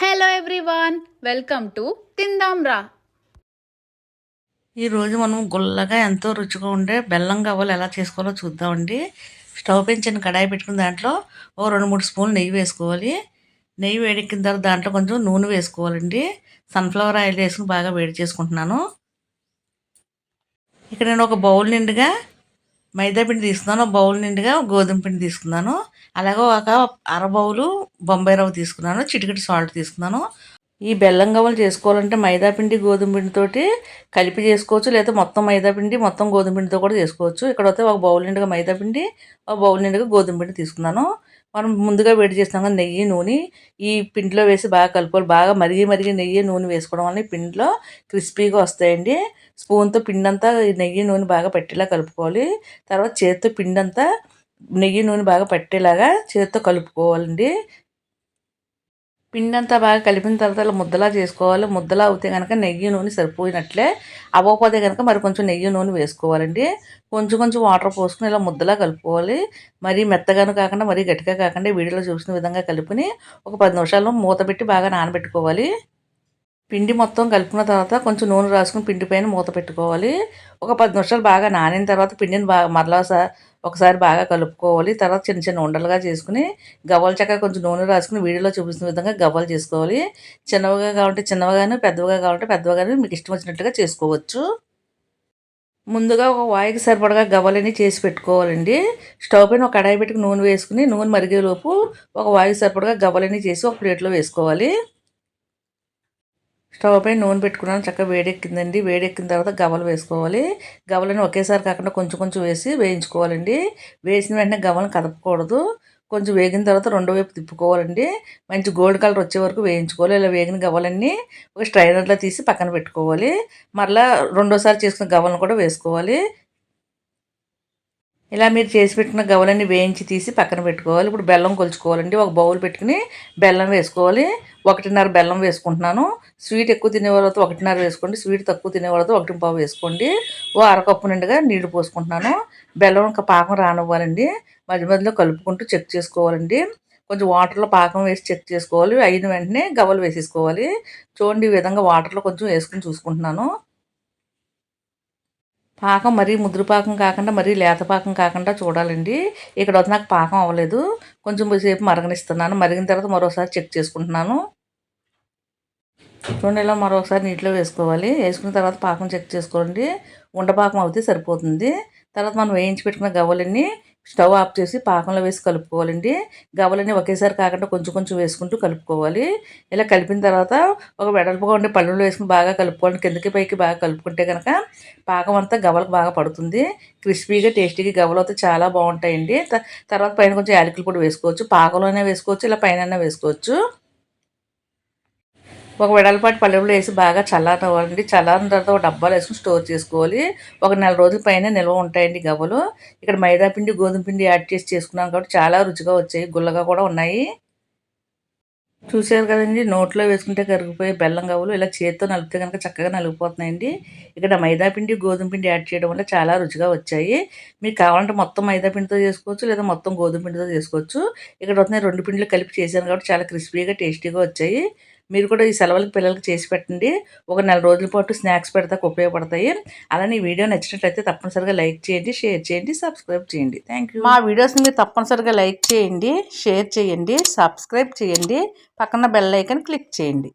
Hello everyone, welcome to తిందాం రా. ఈరోజు మనం గుల్లగా ఎంతో రుచిగా ఉండే బెల్లం గవ్వలు ఎలా చేసుకోవాలో చూద్దామండి. స్టవ్ పెంచిన కడాయి పెట్టుకుని దాంట్లో ఓ 2-3 స్పూన్లు నెయ్యి వేసుకోవాలి. నెయ్యి వేడెక్కిన తర్వాత దాంట్లో కొంచెం నూనె వేసుకోవాలండి. సన్ఫ్లవర్ ఆయిల్ వేసుకుని బాగా వేడి చేసుకుంటున్నాను. ఇక్కడ నేను ఒక బౌల్ నిండుగా మైదా పిండి తీసుకున్నాను, ఒక బౌల్ నిండుగా గోధుమ పిండి తీసుకున్నాను, అలాగే ఒక అర బౌలు బొంబాయి రవ్వ తీసుకున్నాను, చిటికెడు సాల్ట్ తీసుకున్నాను. ఈ బెల్లం గవ్వలు చేసుకోవాలంటే మైదా పిండి గోధుమ పిండితోటి కలిపి చేసుకోవచ్చు, లేదా మొత్తం మైదా పిండి మొత్తం గోధుమ పిండితో కూడా చేసుకోవచ్చు. ఇక్కడైతే ఒక బౌల్ నిండుగా మైదా పిండి, ఒక బౌల్ నిండుగా గోధుమ పిండి తీసుకున్నాను. మనం ముందుగా వేడి చేస్తాం కదా నెయ్యి నూనె, ఈ పిండిలో వేసి బాగా కలుపుకోవాలి. బాగా మరిగి మరిగి నెయ్యి నూనె వేసుకోవడం వల్ల ఈ పిండిలో క్రిస్పీగా వస్తాయండి. స్పూన్తో పిండి అంతా నెయ్యి నూనె బాగా పట్టేలా కలుపుకోవాలి. తర్వాత చేతితో పిండి అంతా నెయ్యి నూనె బాగా పట్టేలాగా చేతితో కలుపుకోవాలండి. పిండి అంతా బాగా కలిపిన తర్వాత ఇలా ముద్దలా చేసుకోవాలి. ముద్దలా అవుతే కనుక నెయ్యి నూనె సరిపోయినట్లే. అవ్వకపోతే కనుక మరి కొంచెం నెయ్యి నూనె వేసుకోవాలండి. కొంచెం కొంచెం వాటర్ పోసుకుని ఇలా ముద్దలా కలుపుకోవాలి. మరీ మెత్తగాను కాకుండా మరీ గట్టిగా కాకుండా వీడియోలో చూసిన విధంగా కలుపుని ఒక 10 నిమిషాలు మూత పెట్టి బాగా నానబెట్టుకోవాలి. పిండి మొత్తం కలుపుకున్న తర్వాత కొంచెం నూనె రాసుకుని పిండి పైన మూత పెట్టుకోవాలి. ఒక 10 నిమిషాలు బాగా నానిన తర్వాత పిండిని బాగా మరలా ఒకసారి బాగా కలుపుకోవాలి. తర్వాత చిన్న చిన్న ఉండలుగా చేసుకుని గవ్వలు చక్కగా కొంచెం నూనె రాసుకుని వీడియోలో చూపిస్తున్న విధంగా గవ్వలు చేసుకోవాలి. చిన్నవిగా కావాలంటే చిన్నవిగాను, పెద్దవిగా కావాలంటే పెద్దవిగాను మీకు ఇష్టం వచ్చినట్టుగా చేసుకోవచ్చు. ముందుగా ఒక వాయికి సరిపడగా గవ్వలని చేసి పెట్టుకోవాలండి. స్టవ్ పైన ఒక కడాయి పెట్టుకుని నూనె వేసుకుని నూనె మరిగేలోపు ఒక వాయికి సరిపడగా గవ్వలని చేసి ఒక ప్లేట్లో వేసుకోవాలి. స్టవ్ పై నూనె పెట్టుకున్నాను, చక్కగా వేడెక్కిందండి. వేడెక్కిన తర్వాత గవ్వలు వేసుకోవాలి. గవ్వలను ఒకేసారి కాకుండా కొంచెం కొంచెం వేసి వేయించుకోవాలండి. వేసిన వెంటనే గవ్వలను కదపకూడదు. కొంచెం వేగిన తర్వాత రెండో వైపు తిప్పుకోవాలండి. మంచి గోల్డ్ కలర్ వచ్చే వరకు వేయించుకోవాలి. ఇలా వేగిన గవ్వలన్నీ ఒక స్ట్రైనర్లో తీసి పక్కన పెట్టుకోవాలి. మరలా రెండోసారి చేసుకున్న గవ్వలను కూడా వేసుకోవాలి. ఇలా మీరు చేసి పెట్టిన గవ్వలన్నీ వేయించి తీసి పక్కన పెట్టుకోవాలి. ఇప్పుడు బెల్లం కొలుచుకోవాలండి. ఒక బౌల్ పెట్టుకుని బెల్లం వేసుకోవాలి. 1.5 బెల్లం వేసుకుంటున్నాను. స్వీట్ ఎక్కువ తినేవాళ్ళతో 1.5 వేసుకోండి. స్వీట్ తక్కువ తినేవాళ్ళతో 1.5 వేసుకోండి. ఓ అరకప్పు నిండుగా నీళ్లు పోసుకుంటున్నాను. బెల్లం ఇంకా పాకం రానివ్వాలండి. మధ్య మధ్యలో కలుపుకుంటూ చెక్ చేసుకోవాలండి. కొంచెం వాటర్లో పాకం వేసి చెక్ చేసుకోవాలి. అయిన వెంటనే గవ్వలు వేసేసుకోవాలి. చూడండి, ఈ విధంగా వాటర్లో కొంచెం వేసుకుని చూసుకుంటున్నాను. పాకం మరీ ముదురు పాకం కాకుండా మరీ లేత పాకం కాకుండా చూడాలండి. ఇక్కడ వద్ద నాకు పాకం అవ్వలేదు. కొంచెం సేపు మరగనిస్తున్నాను. మరిగిన తర్వాత మరోసారి చెక్ చేసుకుంటున్నాను. చూడండి, ఇలా మరోసారి నీటిలో వేసుకోవాలి. వేసుకున్న తర్వాత పాకం చెక్ చేసుకోండి. ఉండపాకం అవుతే సరిపోతుంది. తర్వాత మనం వేయించి పెట్టుకున్న గవ్వలన్నీ స్టవ్ ఆఫ్ చేసి పాకంలో వేసి కలుపుకోవాలండి. గవ్వలన్నీ ఒకేసారి కాకుండా కొంచెం కొంచెం వేసుకుంటూ కలుపుకోవాలి. ఇలా కలిపిన తర్వాత ఒక వెడల్పుగా ఉండే పళ్ళులో వేసుకుని బాగా కలుపుకోవాలి. కిందకి పైకి బాగా కలుపుకుంటే కనుక పాకం అంతా గవ్వలకు బాగా పడుతుంది. క్రిస్పీగా టేస్టీగా గవ్వలు అయితే చాలా బాగుంటాయండి. తర్వాత పైన కొంచెం యాలకుల పొడి వేసుకోవచ్చు. పాకంలోనే వేసుకోవచ్చు, ఇలా పైన వేసుకోవచ్చు. ఒక వెడల్పాటి పళ్ళెంలో వేసి బాగా చల్లారనివ్వాలండి. చల్లారిన తర్వాత ఒక డబ్బాలో వేసుకుని స్టోర్ చేసుకోవాలి. ఒక నెల రోజుల పైన నిల్వ ఉంటాయండి గవ్వలు. ఇక్కడ మైదా పిండి గోధుమ పిండి యాడ్ చేసి చేసుకున్నాం కాబట్టి చాలా రుచిగా వచ్చాయి. గుల్లగా కూడా ఉన్నాయి. చూసారు కదండి, నోట్లో వేసుకుంటే కరిగిపోయే బెల్లం గవ్వలు ఇలా చేత్తో నలిపితే కనుక చక్కగా నలిగిపోతున్నాయండి. ఇక్కడ మైదా పిండి గోధుమ పిండి యాడ్ చేయడం వల్ల చాలా రుచిగా వచ్చాయి. మీకు కావాలంటే మొత్తం మైదా పిండితో చేసుకోవచ్చు, లేదా మొత్తం గోధుమ పిండితో చేసుకోవచ్చు. ఇక్కడ వస్తున్నాయి 2 పిండిలు కలిపి చేశాను కాబట్టి చాలా క్రిస్పీగా టేస్టీగా వచ్చాయి. మీరు కూడా ఈ సెలవులకు పిల్లలకి చేసి పెట్టండి. ఒక నెల రోజుల పాటు స్నాక్స్ పెడతాకు ఉపయోగపడతాయి. అలానే ఈ వీడియో నచ్చినట్లయితే తప్పనిసరిగా లైక్ చేయండి, షేర్ చేయండి, సబ్స్క్రైబ్ చేయండి. Thank you. మా వీడియోస్ని మీరు తప్పనిసరిగా లైక్ చేయండి, షేర్ చేయండి, సబ్స్క్రైబ్ చేయండి, పక్కన బెల్ ఐకాన్ క్లిక్ చేయండి.